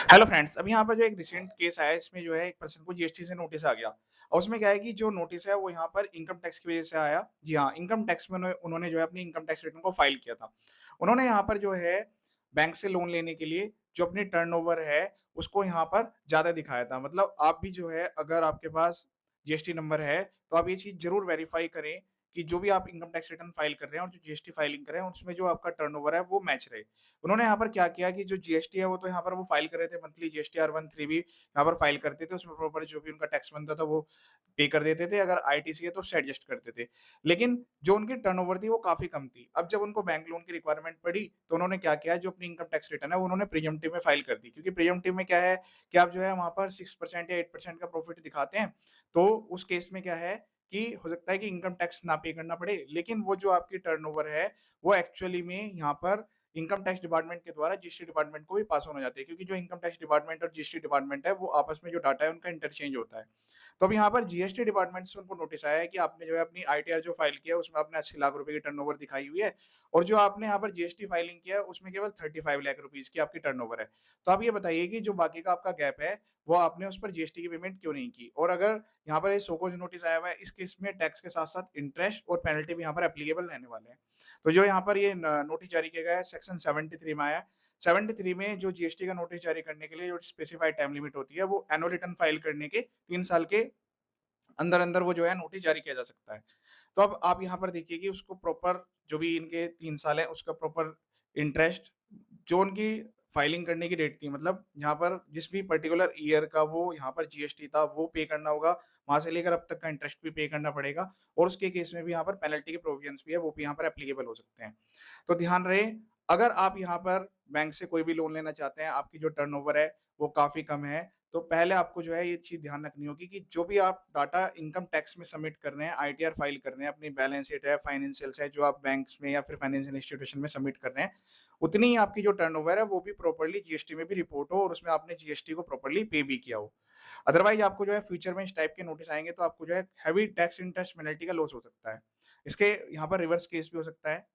Hello friends, अब यहाँ पर जो एक रिसेंट केस आया है, इसमें जो है एक पर्सन को जीएसटी से नोटिस आ गया और उसमें क्या है कि जो नोटिस है वो यहाँ पर इनकम टैक्स की वजह से आया। जी हाँ, इनकम टैक्स में उन्होंने जो है अपनी इनकम टैक्स रिटर्न को फाइल किया था। उन्होंने यहाँ पर जो है बैंक से लोन लेने के लिए जो अपनी टर्नओवर है उसको यहाँ पर ज़्यादा दिखाया था। मतलब आप भी जो है अगर आपके पास जीएसटी नंबर है तो आप ये चीज़ ज़रूर वेरीफाई करें कि जो भी आप इनकम टैक्स रिटर्न फाइल कर रहे हैं और जो जीएसटी फाइलिंग कर रहे हैं उसमें जो आपका टर्नओवर है वो मैच रहे। उन्होंने यहाँ पर क्या किया कि जो जीएसटी है वो तो यहाँ पर वो फाइल कर रहे थे, मंथली जीएसटी R13 भी यहाँ पर फाइल करते थे, उसमें प्रॉपर जो भी उनका टैक्स बनता था वो पे कर देते थे, अगर आईटीसी है तो उससे एडजस्ट करते थे। लेकिन जो उनकी टर्नओवर थी वो काफ़ी कम थी। अब जब उनको बैंक लोन की रिक्वायरमेंट पड़ी तो उन्होंने क्या किया, जो अपनी इनकम टैक्स रिटर्न है वो उन्होंने प्रीएम्प्टिव में फाइल कर दी, क्योंकि प्रीएम्प्टिव में क्या है कि आप जो है वहाँ पर 6% या 8% का प्रॉफिट दिखाते हैं, तो उस केस में क्या है कि हो सकता है कि इनकम टैक्स ना पे करना पड़े, लेकिन वो जो आपकी टर्नओवर है वो एक्चुअली में यहाँ पर इनकम टैक्स डिपार्टमेंट के द्वारा जीएसटी डिपार्टमेंट को भी पास ऑन हो जाती है, क्योंकि जो इनकम टैक्स डिपार्टमेंट और जीएसटी डिपार्टमेंट है वो आपस में जो डाटा है उनका इंटरचेंज होता है। तो अब यहाँ पर जीएसटी डिपार्टमेंट से उनको नोटिस आया है कि आपने जो है अपनी आईटीआर जो फाइल किया है उसमें आपने 80 लाख रुपए की टर्नओवर दिखाई हुई है और जो आपने यहाँ पर जीएसटी फाइलिंग किया है उसमें केवल 35 लाख रुपीस की आपकी टर्नओवर है। तो आप ये बताइए कि जो बाकी का आपका गैप है वो आपने उस पर जीएसटी की पेमेंट क्यों नहीं की? और अगर यहाँ पर ये शोकॉज नोटिस आया हुआ है, इस केस में टैक्स के साथ-साथ इंटरेस्ट और पेनल्टी भी यहाँ पर एप्लीकेबल रहने वाले हैं। तो जो यहाँ पर ये न नोटिस जारी किया गया है सेक्शन 73 में आया है। 73 में जो जीएसटी का नोटिस जारी करने के लिए जो स्पेसिफाइड टाइम लिमिट होती है वो एनुअल रिटर्न फाइल करने के 3 साल के अंदर-अंदर वो जो है नोटिस जारी किया जा सकता है। तो अब आप यहाँ पर देखिए कि उसको प्रॉपर जो भी इनके 3 साल है उसका प्रॉपर इंटरेस्ट जो उनकी फाइलिंग करने की डेट थी, मतलब यहाँ पर जिस भी पर्टिकुलर ईयर का वो यहाँ पर जीएसटी था वो पे करना होगा, वहाँ से लेकर अब तक का इंटरेस्ट भी पे करना पड़ेगा और उसके केस में भी यहाँ पर पेनल्टी के प्रोविजंस भी है, वो भी यहाँ पर एप्लीकेबल हो सकते हैं। तो ध्यान रहे, अगर आप यहाँ पर बैंक से कोई भी लोन लेना चाहते हैं, आपकी जो टर्नओवर है वो काफ़ी कम है, तो पहले आपको जो है ये चीज़ ध्यान रखनी होगी कि जो भी आप डाटा इनकम टैक्स में सबमिट कर रहे हैं, आईटीआर फाइल कर रहे हैं, अपनी बैलेंस शीट है, फाइनेंशियल्स है, जो आप बैंक्स में या फिर फाइनेंशियल इंस्टीट्यूशन में सबमिट कर रहे हैं, उतनी ही आपकी जो टर्नओवर है वो भी प्रॉपर्ली जीएसटी में भी रिपोर्ट हो और उसमें आपने जीएसटी को प्रॉपर्ली पे भी किया हो। अदरवाइज़ आपको जो है फ्यूचर में इस टाइप के नोटिस आएँगे तो आपको जो है हेवी टैक्स इंटरेस्ट पेनल्टी का लॉस हो सकता है। इसके यहाँ पर रिवर्स केस भी हो सकता है